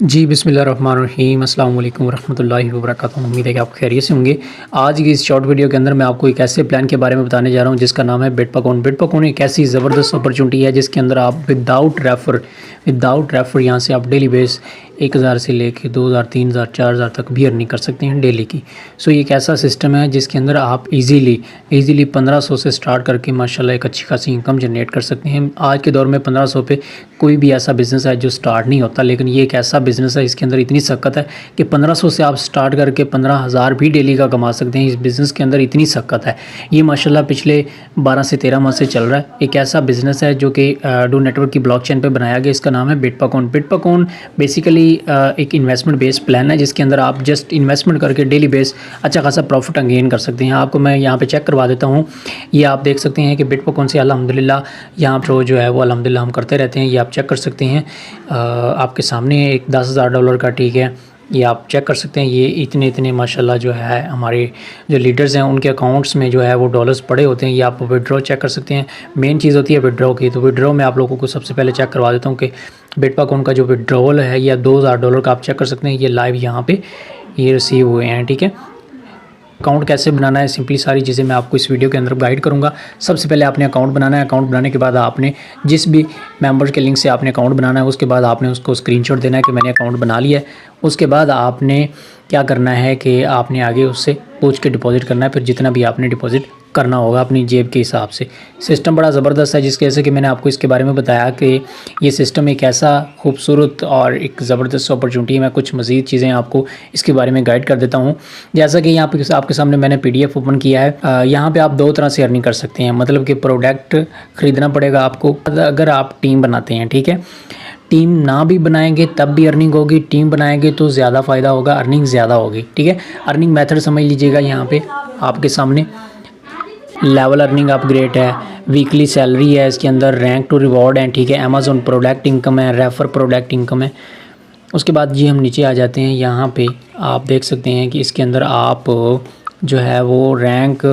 जी, बिस्मिल्लाहिर्रहमानिर्रहीम, अस्सलाम वालेकुम रहमतुल्लाहि व बरकातुहू। उम्मीद है कि आप खैरियत से होंगे। आज की इस शॉर्ट वीडियो के अंदर मैं आपको एक ऐसे प्लान के बारे में बताने जा रहा हूँ जिसका नाम है बिटपकॉइन। बिटपकॉइन एक ऐसी ज़बरदस्त अपॉर्चुनिटी है जिसके अंदर आप विदाउट रेफर यहाँ से आप डेली बेस 1000 से लेके 2000, 3000, 4000 तक भी अर्निंग कर सकते हैं डेली की। सो ये एक ऐसा सिस्टम है जिसके अंदर आप इजीली 1500 से स्टार्ट करके माशाल्लाह एक अच्छी खासी इनकम जनरेट कर सकते हैं। आज के दौर में 1500 पे कोई भी ऐसा बिज़नेस है जो स्टार्ट नहीं होता, लेकिन ये एक ऐसा बिज़नेस है इसके अंदर इतनी सक्कत है कि 1500 से आप स्टार्ट करके 15000 भी डेली का कमा सकते हैं। इस बिज़नेस के अंदर इतनी सक्कत है। ये माशाल्लाह पिछले 12 से 13 माह से चल रहा है। एक ऐसा बिज़नेस है जो कि डू नेटवर्क की ब्लॉकचेन पे बनाया गया। इसका नाम है बिटपकॉइन। बिटपकॉइन बेसिकली एक इन्वेस्टमेंट बेस्ड प्लान है जिसके अंदर आप जस्ट इन्वेस्टमेंट करके डेली बेस अच्छा खासा प्रॉफिट गेन कर सकते हैं। आपको मैं यहाँ पे चेक करवा देता हूँ। ये आप देख सकते हैं कि बिटपकॉइन से अल्हम्दुलिल्लाह यहाँ पर जो है वो अल्हम्दुलिल्लाह हम करते रहते हैं। ये आप चेक कर सकते हैं। आपके सामने एक $10,000 का, ठीक है, ये आप चेक कर सकते हैं। ये इतने माशाल्लाह जो है हमारे जो लीडर्स हैं उनके अकाउंट्स में जो है वो डॉलर्स पड़े होते हैं। ये आप विड्रॉ चेक कर सकते हैं। मेन चीज़ होती है विड्रॉ की। तो विड्रॉ में आप लोगों को सबसे पहले चेक करवा देता हूँ कि बिटपकॉइन का जो विड्रॉवल है या $2000 का आप चेक कर सकते हैं। ये लाइव यहाँ पे ये रिसीव हुए हैं, ठीक है। अकाउंट कैसे बनाना है, सिंपली सारी चीज़ें मैं आपको इस वीडियो के अंदर गाइड करूंगा। सबसे पहले आपने अकाउंट बनाना है। अकाउंट बनाने के बाद आपने जिस भी मेंबर के लिंक से आपने अकाउंट बनाना है उसके बाद आपने उसको स्क्रीनशॉट देना है कि मैंने अकाउंट बना लिया है। उसके बाद आपने क्या करना है कि आपने आगे उससे पूछ के डिपॉजिट करना है। फिर जितना भी आपने डिपॉजिट करना होगा अपनी जेब के हिसाब से। सिस्टम बड़ा ज़बरदस्त है जिसके जैसे कि मैंने आपको इसके बारे में बताया कि ये सिस्टम एक ऐसा खूबसूरत और एक ज़बरदस्त अपॉर्चुनिटी है। मैं कुछ मज़ीद चीज़ें आपको इसके बारे में गाइड कर देता हूँ। जैसा कि यहाँ पे आपके सामने मैंने PDF ओपन किया है। यहाँ पे आप दो तरह से अर्निंग कर सकते हैं। मतलब कि प्रोडक्ट ख़रीदना पड़ेगा आपको अगर आप टीम बनाते हैं, ठीक है। टीम ना भी बनाएंगे तब भी अर्निंग होगी। टीम बनाएंगे तो ज़्यादा फ़ायदा होगा, अर्निंग ज़्यादा होगी, ठीक है। अर्निंग मेथड समझ लीजिएगा। यहाँ पे आपके सामने लेवल अर्निंग अपग्रेड है, वीकली सैलरी है, इसके अंदर रैंक टू रिवॉर्ड है, ठीक है। अमेज़न प्रोडक्ट इनकम है, रेफर प्रोडक्ट इनकम है। उसके बाद जी हम नीचे आ जाते हैं। यहाँ पे आप देख सकते हैं कि इसके अंदर आप जो है वो रैंक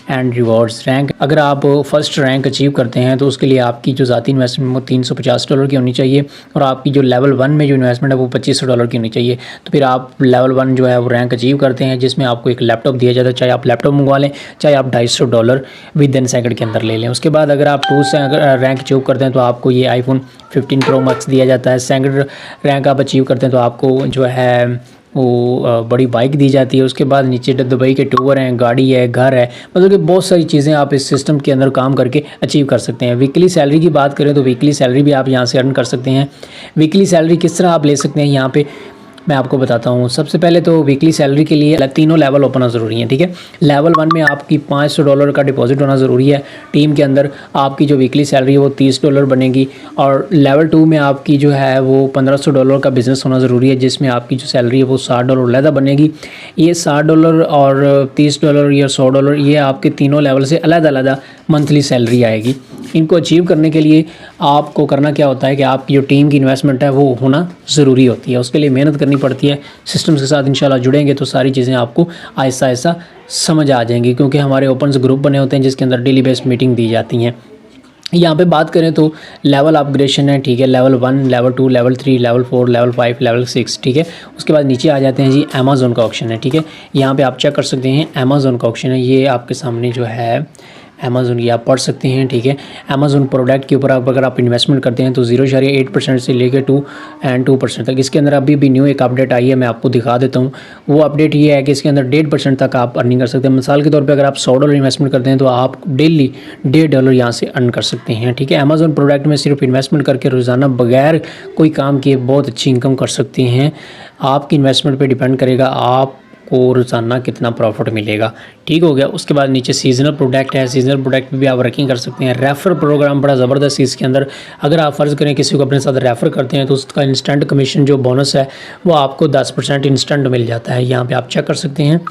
एंड रिवॉर्ड्स रैंक, अगर आप फर्स्ट रैंक अचीव करते हैं तो उसके लिए आपकी जो ज़ाती इन्वेस्टमेंट वो $350 की होनी चाहिए और आपकी जो लेवल 1 में जो इन्वेस्टमेंट है वो $2500 की होनी चाहिए। तो फिर आप लेवल 1 जो है वो रैंक अचीव करते हैं जिसमें आपको एक लैपटॉप दिया जाता है। चाहे आप लैपटॉप मंगवा लें, चाहे आप $250 विद इन सेकंड के अंदर ले लें। उसके बाद अगर आप 2 से अगर रैंक अचीव करते हैं तो आपको ये iPhone 15 Pro Max दिया जाता है। सेकंड रैंक आप अचीव करते हैं तो आपको जो है वो बड़ी बाइक दी जाती है। उसके बाद नीचे दुबई के टूर हैं, गाड़ी है, घर है, मतलब कि बहुत सारी चीज़ें आप इस सिस्टम के अंदर काम करके अचीव कर सकते हैं। वीकली सैलरी की बात करें तो वीकली सैलरी भी आप यहाँ से अर्न कर सकते हैं। वीकली सैलरी किस तरह आप ले सकते हैं यहाँ पे मैं आपको बताता हूँ। सबसे पहले तो वीकली सैलरी के लिए तीनों लेवल ओपन होना ज़रूरी है, ठीक है। लेवल 1 में आपकी $500 का डिपॉजिट होना ज़रूरी है। टीम के अंदर आपकी जो वीकली सैलरी है वो $30 बनेगी। और लेवल 2 में आपकी जो है वो $1500 का बिज़नेस होना ज़रूरी है जिसमें आपकी जो सैलरी है वो $60 अलग बनेगी। ये $60 और $30 या $100 ये आपके तीनों लेवल से अलग अलग मंथली सैलरी आएगी। इनको अचीव करने के लिए आपको करना क्या होता है कि आपकी जो टीम की इन्वेस्टमेंट है वो होना ज़रूरी होती है। उसके लिए मेहनत करनी पड़ती है। सिस्टम्स के साथ इंशाल्लाह जुड़ेंगे तो सारी चीज़ें आपको आहिस्ता आहिस्ता समझ आ जाएंगी क्योंकि हमारे ओपन ग्रुप बने होते हैं जिसके अंदर डेली बेस्ड मीटिंग दी जाती हैं। यहाँ पे बात करें तो लेवल अपग्रेडेशन है, ठीक है। Level 1, level 2, level 3, level 4, level 5, level 6, ठीक है। उसके बाद नीचे आ जाते हैं जी अमेज़न का ऑप्शन है, ठीक है। यहाँ पे आप चेक कर सकते हैं अमेज़न का ऑप्शन है। ये आपके सामने जो है अमेज़न ये आप पढ़ सकते हैं, ठीक है। अमेज़न प्रोडक्ट के ऊपर अगर आप इन्वेस्टमेंट करते हैं तो 0.8% से लेकर 2% तक। इसके अंदर अभी भी न्यू एक अपडेट आई है, मैं आपको दिखा देता हूँ। वो अपडेट ये है कि इसके अंदर 1.5% तक आप अर्निंग कर सकते हैं। मिसाल के तौर पे अगर आप $100 इन्वेस्टमेंट करते हैं तो आप डेली $1.5 यहाँ से अर्न कर सकते हैं, ठीक है। अमेज़न प्रोडक्ट में सिर्फ इन्वेस्टमेंट करके रोज़ाना बगैर कोई काम किए बहुत अच्छी इनकम कर सकते हैं। आपकी इन्वेस्टमेंट पर डिपेंड करेगा आप को रोज़ाना कितना प्रॉफिट मिलेगा, ठीक हो गया। उसके बाद नीचे सीजनल प्रोडक्ट है। सीजनल प्रोडक्ट भी आप वर्किंग कर सकते हैं। रेफ़र प्रोग्राम बड़ा ज़बरदस्त है इसके अंदर। अगर आप फ़र्ज़ करें किसी को अपने साथ रेफ़र करते हैं तो उसका इंस्टेंट कमीशन जो बोनस है वो आपको 10% इंस्टेंट मिल जाता है। यहाँ पे आप चेक कर सकते हैं।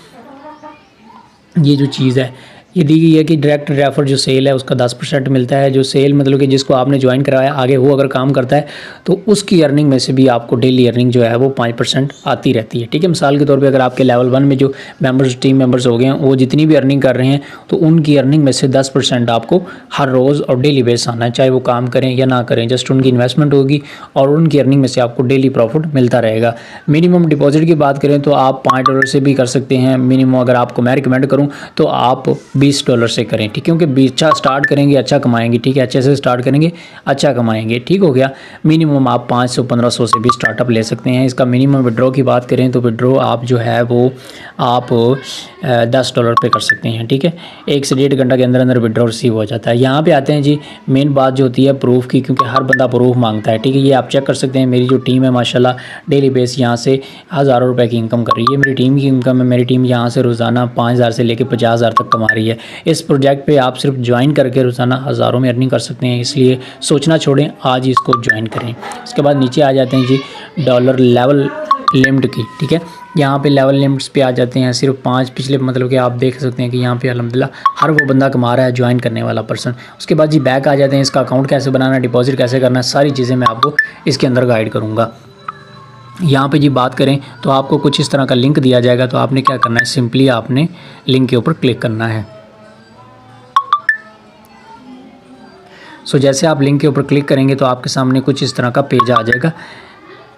ये जो चीज़ है ये दी गई है कि डायरेक्ट रेफर जो सेल है उसका 10% मिलता है। जो सेल मतलब कि जिसको आपने ज्वाइन कराया आगे वो अगर काम करता है तो उसकी अर्निंग में से भी आपको डेली अर्निंग जो है वो 5% आती रहती है, ठीक है। मिसाल के तौर पे अगर आपके लेवल 1 में जो मेंबर्स टीम मेंबर्स हो गए हैं वो जितनी भी अर्निंग कर रहे हैं तो उनकी अर्निंग में से 10% आपको हर रोज़ और डेली बेस आना है, चाहे वो काम करें या ना करें। जस्ट उनकी इन्वेस्टमेंट होगी और उनकी अर्निंग में से आपको डेली प्रॉफिट मिलता रहेगा। मिनिमम डिपॉजिट की बात करें तो आप $5 से भी कर सकते हैं। मिनिमम अगर आपको मैं रिकमेंड करूँ तो आप $20 से करें, ठीक है, क्योंकि अच्छा स्टार्ट करेंगे अच्छा कमाएंगे, ठीक है, अच्छे से स्टार्ट करेंगे अच्छा कमाएंगे, ठीक हो गया। मिनिमम आप 500-1500 से भी स्टार्टअप ले सकते हैं। इसका मिनिमम विड्रॉ की बात करें तो विड्रॉ आप जो है वो आप $10 पे कर सकते हैं, ठीक है। 1 से 1.5 घंटा के अंदर अंदर विड्रॉ रिसीव हो जाता है। यहाँ पे आते हैं जी मेन बात जो होती है प्रूफ की, क्योंकि हर बंदा प्रूफ मांगता है, ठीक है। ये आप चेक कर सकते हैं, मेरी जो टीम है माशाल्लाह डेली बेस यहाँ से हज़ारों रुपए की इनकम कर रही है। मेरी टीम की इनकम है, मेरी टीम यहाँ से रोज़ाना 5000 से लेकर 50,000 तक कमा रही है। इस प्रोजेक्ट पे आप सिर्फ ज्वाइन करके रोज़ाना हज़ारों में अर्निंग कर सकते हैं, इसलिए सोचना छोड़ें, आज ही इसको ज्वाइन करें। इसके बाद नीचे आ जाते हैं जी डॉलर लेवल लिमिट की, ठीक है। यहाँ पे लेवल लिमिट्स पे आ जाते हैं सिर्फ 5 पिछले, मतलब कि आप देख सकते हैं कि यहाँ पे अल्हम्दुलिल्लाह हर वो बंदा कमा रहा है ज्वाइन करने वाला पर्सन। उसके बाद जी बैक आ जाते हैं, इसका अकाउंट कैसे बनाना, डिपॉजिट कैसे करना, सारी चीज़ें मैं आपको इसके अंदर गाइड करूँगा। यहाँ पे जी बात करें तो आपको कुछ इस तरह का लिंक दिया जाएगा, तो आपने क्या करना है, सिंपली आपने लिंक के ऊपर क्लिक करना है। जैसे आप लिंक के ऊपर क्लिक करेंगे तो आपके सामने कुछ इस तरह का पेज आ जाएगा।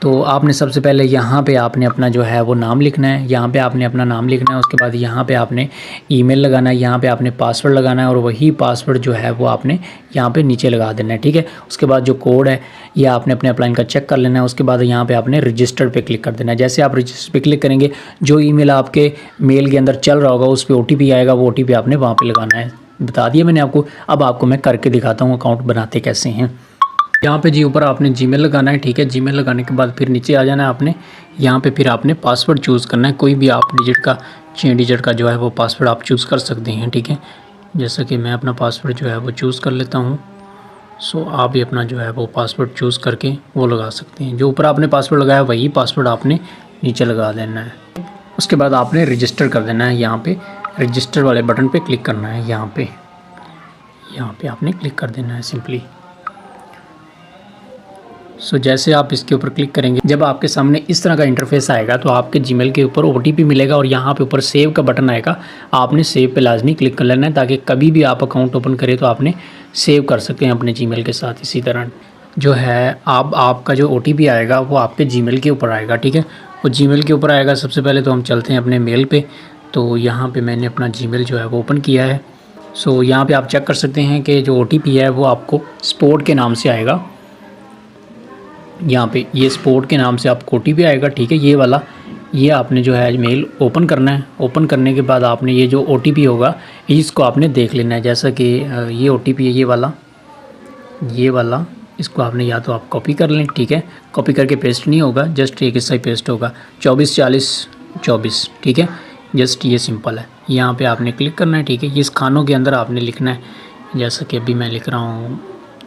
तो आपने सबसे पहले यहाँ पे आपने अपना जो है वो नाम लिखना है, यहाँ पे आपने अपना नाम लिखना है। उसके बाद यहाँ पे आपने ईमेल लगाना है, यहाँ पे आपने पासवर्ड लगाना है और वही पासवर्ड जो है वो आपने यहाँ पे नीचे लगा देना है, ठीक है। उसके बाद जो कोड है ये आपने अपने अपलाइन का चेक कर लेना है। उसके बाद यहाँ पे आपने रजिस्टर पे क्लिक कर देना है। जैसे आप रजिस्टर पे क्लिक करेंगे जो ईमेल आपके मेल के अंदर चल रहा होगा उस पर OTP आएगा, वो OTP आपने वहाँ पर लगाना है। बता दिया मैंने आपको। अब आपको मैं करके दिखाता हूँ अकाउंट बनाते कैसे हैं। यहाँ पे जी ऊपर आपने जीमेल लगाना है, ठीक है। जीमेल लगाने के बाद फिर नीचे आ जाना है आपने, यहाँ पे फिर आपने पासवर्ड चूज़ करना है। कोई भी आप 6 डिजिट का जो है वो पासवर्ड आप चूज़ कर सकते हैं, ठीक है। जैसा कि मैं अपना पासवर्ड जो है वो चूज़ कर लेता हूँ। आप भी अपना जो है वो पासवर्ड चूज़ करके वो लगा सकते हैं। जो ऊपर आपने पासवर्ड लगाया वही पासवर्ड आपने नीचे लगा देना है। उसके बाद आपने रजिस्टर कर देना है। यहाँ पे रजिस्टर वाले बटन पे क्लिक करना है, यहाँ पे आपने क्लिक कर देना है सिंपली। जैसे आप इसके ऊपर क्लिक करेंगे, जब आपके सामने इस तरह का इंटरफेस आएगा तो आपके जीमेल के ऊपर OTP मिलेगा और यहाँ पे ऊपर सेव का बटन आएगा। आपने सेव पे लाजमी क्लिक कर लेना है ताकि कभी भी आप अकाउंट ओपन करें तो आपने सेव कर सकते हैं अपने जीमेल के साथ। इसी तरह जो है आपका जो OTP आएगा वो आपके जीमेल के ऊपर आएगा, ठीक है। वो जीमेल के ऊपर आएगा। सबसे पहले तो हम चलते हैं अपने मेल पे। तो यहाँ पे मैंने अपना जीमेल जो है वो ओपन किया है। यहाँ पे आप चेक कर सकते हैं कि जो OTP है वो आपको स्पोर्ट के नाम से आएगा। यहाँ पे ये स्पोर्ट के नाम से आपको OTP आएगा, ठीक है। ये वाला ये आपने जो है मेल ओपन करना है। ओपन करने के बाद आपने ये जो OTP होगा इसको आपने देख लेना है। जैसा कि ये OTP है ये वाला इसको आपने या तो आप कॉपी कर लें, ठीक है। कॉपी करके पेस्ट नहीं होगा, जस्ट एक हिस्सा ही पेस्ट होगा। 244024, ठीक है। जस्ट ये सिंपल है। यहाँ पे आपने क्लिक करना है, ठीक है। इस खानों के अंदर आपने लिखना है, जैसा कि अभी मैं लिख रहा हूँ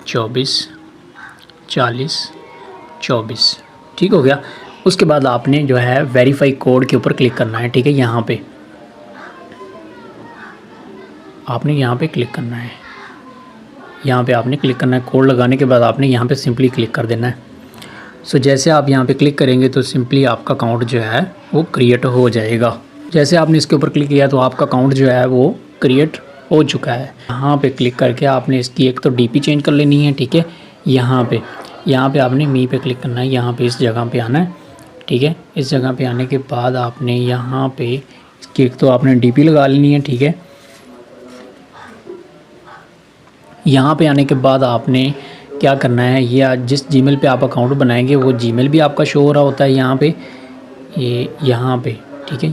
244024, ठीक हो गया। उसके बाद आपने जो है वेरीफाई कोड के ऊपर क्लिक करना है, ठीक है। यहाँ पे आपने यहाँ पे क्लिक करना है। यहाँ पे आपने क्लिक करना है। कोड लगाने के बाद आपने यहाँ पे सिंपली क्लिक कर देना है। जैसे आप यहाँ पे क्लिक करेंगे तो सिंपली आपका अकाउंट जो है वो क्रिएट हो जाएगा। जैसे आपने इसके ऊपर क्लिक किया तो आपका अकाउंट जो है वो क्रिएट हो चुका है। यहाँ पे क्लिक करके आपने इसकी एक तो DP चेंज कर लेनी है, ठीक है। यहाँ पे आपने मी पे क्लिक करना है। यहाँ पे इस जगह पे आना है, ठीक है। इस जगह पे आने के बाद आपने यहाँ पे इसकी एक तो आपने DP लगा लेनी है, ठीक है। यहाँ पे आने के बाद आपने क्या करना है, ये जिस जीमेल पे आप अकाउंट बनाएंगे वो जीमेल भी आपका शो हो रहा होता है यहाँ पे, यहाँ पे, ठीक है।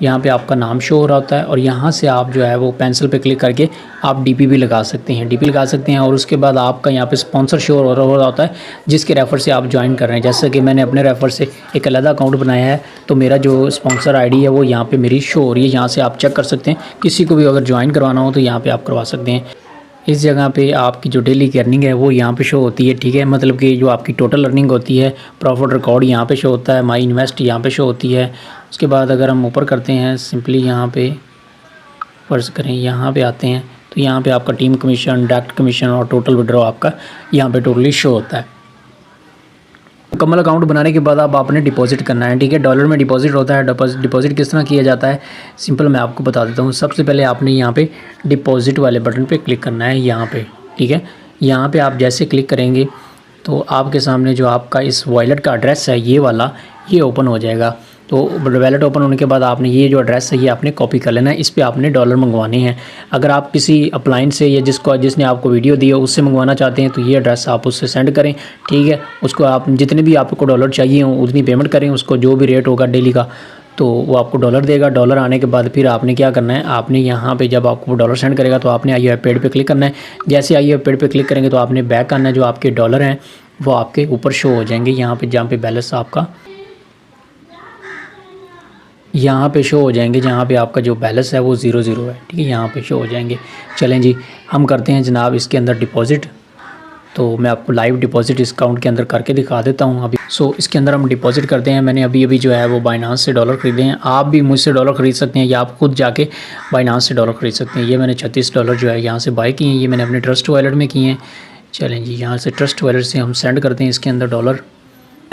यहाँ पे आपका नाम शो हो रहा होता है और यहाँ से आप जो है वो पेंसिल पे क्लिक करके आप DP भी लगा सकते हैं, DP लगा सकते हैं। और उसके बाद आपका यहाँ पे स्पॉन्सर शो हो रहा होता है जिसके रेफ़र से आप ज्वाइन कर रहे हैं। जैसे कि मैंने अपने रेफ़र से एक अलग अकाउंट बनाया है तो मेरा जो स्पॉन्सर ID है वो यहाँ पे मेरी शो हो रही है। यहाँ से आप चेक कर सकते हैं। किसी को भी अगर ज्वाइन करवाना हो तो यहाँ पर आप करवा सकते हैं। इस जगह पे आपकी जो डेली की अर्निंग है वो यहाँ पे शो होती है, ठीक है। मतलब कि जो आपकी टोटल अर्निंग होती है, प्रॉफिट रिकॉर्ड यहाँ पे शो होता है, माई इन्वेस्ट यहाँ पे शो होती है। उसके बाद अगर हम ऊपर करते हैं सिंपली यहाँ पे फ़र्ज़ करें यहाँ पे आते हैं तो यहाँ पे आपका टीम कमीशन, डायरेक्ट कमीशन और टोटल विड्रॉ आपका यहाँ पे टोटली शो होता है। मुकम्मल अकाउंट बनाने के बाद अब आपने डिपॉजिट करना है, ठीक है। डॉलर में डिपॉजिट होता है। डिपॉजिट किस तरह किया जाता है, सिंपल मैं आपको बता देता हूँ। सबसे पहले आपने यहाँ पे डिपॉजिट वाले बटन पे क्लिक करना है यहाँ पे, ठीक है। यहाँ पे आप जैसे क्लिक करेंगे तो आपके सामने जो आपका इस वॉलेट का एड्रेस है ये वाला, ये ओपन हो जाएगा। तो वॉलेट ओपन होने के बाद आपने ये जो एड्रेस है ये आपने कॉपी कर लेना है। इस पे आपने डॉलर मंगवाने हैं। अगर आप किसी अपलाइन से या जिसने आपको वीडियो दी हो उससे मंगवाना चाहते हैं तो ये एड्रेस आप उससे सेंड करें, ठीक है। उसको आप जितने भी आपको डॉलर चाहिए हो उतनी पेमेंट करें, उसको जो भी रेट होगा डेली का तो वो आपको डॉलर देगा। डॉलर आने के बाद फिर आपने क्या करना है, आपने यहाँ पे जब आपको डॉलर सेंड करेगा तो आपने आई पेड पे क्लिक करना है। जैसे आई पेड पे क्लिक करेंगे तो आपने बैक करना है, जो आपके डॉलर हैं वो आपके ऊपर शो हो जाएंगे यहाँ पे, जहाँ पे बैलेंस आपका यहाँ पे शो हो जाएंगे, जहाँ पे आपका जो बैलेंस है वो 0 0 है, ठीक है। यहाँ पे शो हो जाएंगे। चलें जी, हम करते हैं जनाब इसके अंदर डिपॉज़िट। तो मैं आपको लाइव डिपॉज़िट इस अकाउंट के अंदर करके दिखा देता हूँ अभी। इसके अंदर हम डिपॉज़िट करते हैं। मैंने अभी जो है वो बाइनांस से डॉलर ख़रीदे हैं। आप भी मुझसे डॉलर ख़रीद सकते हैं या आप खुद जाके बाइनांस से डॉलर ख़रीद सकते हैं। ये मैंने 36 डॉलर जो है यहाँ से बाय किए हैं। ये मैंने अपने ट्रस्ट वॉलेट में किए हैं। चलें जी, यहाँ से ट्रस्ट वॉलेट से हम सेंड करते हैं इसके अंदर डॉलर।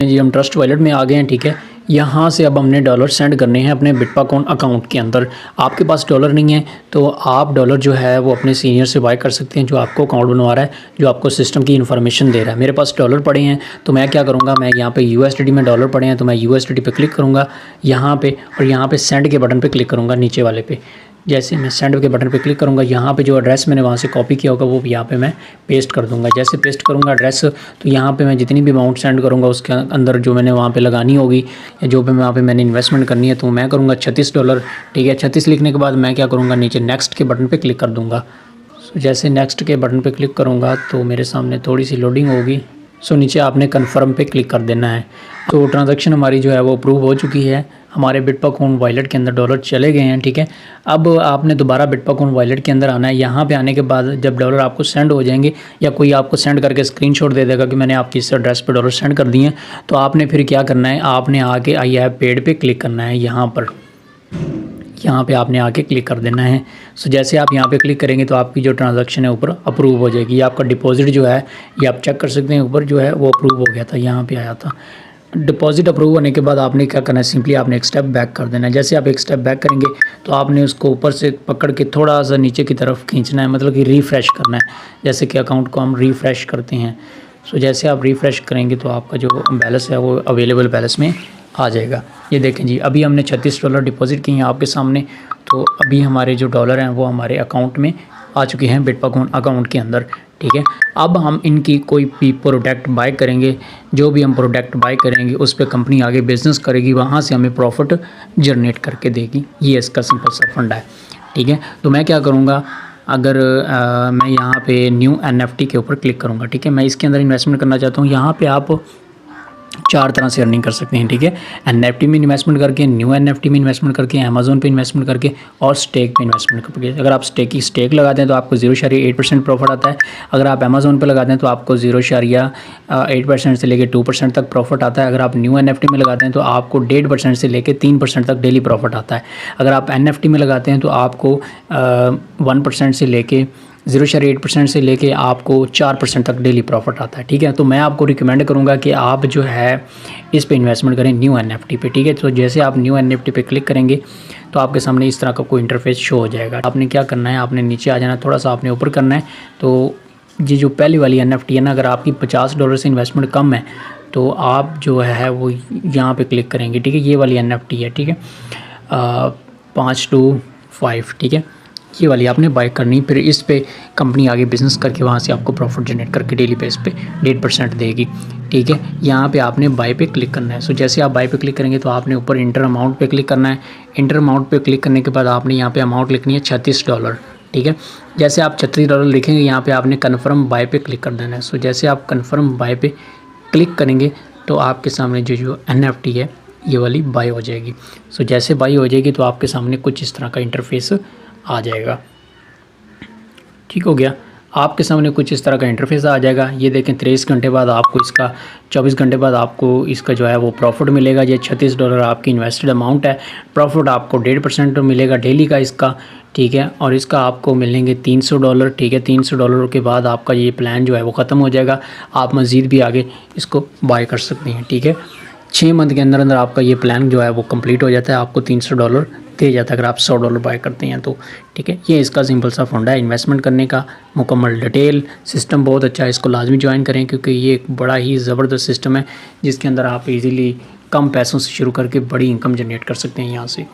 जी, हम ट्रस्ट वॉलेट में आ गए हैं, ठीक है। यहाँ से अब हमने डॉलर सेंड करने हैं अपने बिटपाकॉइन अकाउंट के अंदर। आपके पास डॉलर नहीं है तो आप डॉलर जो है वो अपने सीनियर से बाय कर सकते हैं, जो आपको अकाउंट बनवा रहा है, जो आपको सिस्टम की इन्फॉर्मेशन दे रहा है। मेरे पास डॉलर पड़े हैं तो मैं क्या करूँगा, मैं यहाँ पे USDT में डॉलर पड़े हैं तो मैं USDT पे क्लिक करूँगा यहाँ पे, और यहाँ पे सेंड के बटन पे क्लिक करूँगा नीचे वाले पे। जैसे मैं सेंड के बटन पे क्लिक करूँगा, यहाँ पे जो एड्रेस मैंने वहाँ से कॉपी किया होगा वो यहाँ पे मैं पेस्ट कर दूँगा। जैसे पेस्ट करूँगा एड्रेस, तो यहाँ पे मैं जितनी भी अमाउंट सेंड करूँगा उसके अंदर जो मैंने वहाँ पे लगानी होगी या जो भी वहाँ पे मैंने इन्वेस्टमेंट करनी है, तो मैं करूँगा 36 डॉलर, ठीक है। 36 लिखने के बाद मैं क्या करूँगा, नीचे नेक्स्ट के बटन पर क्लिक कर दूँगा। जैसे नेक्स्ट के बटन पर क्लिक करूँगा तो मेरे सामने थोड़ी सी लोडिंग होगी। नीचे आपने कन्फर्म पे क्लिक कर देना है। तो ट्रांजैक्शन हमारी जो है वो अप्रूव हो चुकी है। हमारे बिटपाकॉइन वॉलेट के अंदर डॉलर चले गए हैं, ठीक है। अब आपने दोबारा बिटपाकॉइन वॉलेट के अंदर आना है। यहाँ पे आने के बाद जब डॉलर आपको सेंड हो जाएंगे या कोई आपको सेंड करके स्क्रीनशॉट दे देगा कि मैंने आपकी इस एड्रेस पे डॉलर सेंड कर दिए हैं, तो आपने फिर क्या करना है, आपने आके आई हैव पेड पे क्लिक करना है। यहाँ पे आपने आके क्लिक कर देना है। जैसे आप यहाँ पे क्लिक करेंगे तो आपकी जो ट्रांजैक्शन है ऊपर अप्रूव हो जाएगी। आपका डिपॉजिट जो है ये आप चेक कर सकते हैं, ऊपर जो है वो अप्रूव हो गया था, यहाँ पे आया था। डिपॉजिट अप्रूव होने के बाद आपने क्या करना है, सिंपली आपने एक स्टेप बैक कर देना है। जैसे आप एक स्टेप बैक करेंगे तो आपने उसको ऊपर से पकड़ के थोड़ा सा नीचे की तरफ खींचना है, मतलब कि रिफ़्रेश करना है। जैसे कि अकाउंट को हम रिफ़्रेश करते हैं। जैसे आप रिफ़्रेश करेंगे तो आपका जो बैलेंस है वो अवेलेबल बैलेंस में आ जाएगा। ये देखें जी, अभी हमने 36 डॉलर डिपॉजिट किए हैं आपके सामने। तो अभी हमारे जो डॉलर हैं वो हमारे अकाउंट में आ चुके हैं बिटपाकॉइन अकाउंट के अंदर, ठीक है। अब हम इनकी कोई भी प्रोडक्ट बाय करेंगे, जो भी हम प्रोडक्ट बाय करेंगे उस पर कंपनी आगे बिज़नेस करेगी, वहाँ से हमें प्रॉफिट जनरेट करके देगी। ये इसका सिंपल सा फंडा है, ठीक है। तो मैं क्या करूँगा, अगर मैं यहाँ पे न्यू NFT के ऊपर क्लिक करूँगा, ठीक है। मैं इसके अंदर इन्वेस्टमेंट करना चाहता हूँ। यहाँ पे आप 4 तरह से अर्निंग कर सकते हैं, ठीक है। NFT में इन्वेस्टमेंट करके, न्यू NFT में इन्वेस्टमेंट करके, अमेज़न पे इन्वेस्टमेंट करके और स्टेक पे इन्वेस्टमेंट करके। अगर आप स्टेक लगाते हैं तो आपको 0.8% प्रॉफिट आता है। अगर आप अमेज़न पे लगाते हैं तो आपको 0.8% से लेकर 2% तक प्रॉफिट आता है। अगर आप न्यू NFT में लगाते हैं तो आपको 1.5% से लेकर 3% तक डेली प्रॉफिट आता है। अगर आप NFT में लगाते हैं तो आपको 1% से लेके 0.8% से लेके आपको 4% तक डेली प्रॉफिट आता है, ठीक है। तो मैं आपको रिकमेंड करूंगा कि आप जो है इस पे इन्वेस्टमेंट करें न्यू NFT पे, ठीक है। तो जैसे आप न्यू NFT पे क्लिक करेंगे तो आपके सामने इस तरह का कोई इंटरफेस शो हो जाएगा। आपने क्या करना है, आपने नीचे आ जाना, थोड़ा सा आपने ऊपर करना है। तो ये जो पहली वाली NFT है ना, अगर आपकी $50 से इन्वेस्टमेंट कम है तो आप जो है वो यहाँ पर क्लिक करेंगे, ठीक है। ये वाली NFT है, ठीक है, 5 to 5, ठीक है। ये वाली आपने बाय करनी, फिर इस पे कंपनी आगे बिज़नेस करके वहाँ से आपको प्रॉफिट जनरेट करके डेली बेस पे 1.5% देगी, ठीक है। यहाँ पे आपने बाय पे क्लिक करना है। जैसे आप बाय पे क्लिक करेंगे तो आपने ऊपर इंटर अमाउंट पे क्लिक करना है। इंटर अमाउंट पे क्लिक करने के बाद आपने यहाँ पे अमाउंट लिखनी है $36, ठीक है। जैसे आप $36 लिखेंगे यहाँ पर आपने कन्फर्म बाय पे क्लिक कर देना है। जैसे आप कन्फर्म बाय पे क्लिक करेंगे तो आपके सामने जो NFT है ये वाली बाय हो जाएगी। जैसे बाय हो जाएगी तो आपके सामने कुछ इस तरह का इंटरफेस आ जाएगा, ठीक हो गया। आपके सामने कुछ इस तरह का इंटरफेस आ जाएगा। ये देखें 23 घंटे बाद आपको इसका 24 घंटे बाद आपको इसका जो है वो प्रॉफिट मिलेगा। ये $36 आपकी इन्वेस्टेड अमाउंट है। प्रॉफिट आपको 1.5% मिलेगा डेली का इसका, ठीक है। और इसका आपको मिलेंगे $300, ठीक है। $300 के बाद आपका ये प्लान जो है वो ख़त्म हो जाएगा। आप मज़ीद भी आगे इसको बाय कर सकते हैं, ठीक है। 6 मंथ के अंदर अंदर आपका ये प्लान जो है वो कंप्लीट हो जाता है। आपको $300 दे जाता है अगर आप $100 बाय करते हैं तो, ठीक है। ये इसका सिंपल सा फंडा है इन्वेस्टमेंट करने का। मुकम्मल डिटेल सिस्टम बहुत अच्छा है, इसको लाजमी ज्वाइन करें क्योंकि ये एक बड़ा ही ज़बरदस्त सिस्टम है जिसके अंदर आप इजीली कम पैसों से शुरू करके बड़ी इनकम जनरेट कर सकते हैं यहाँ से।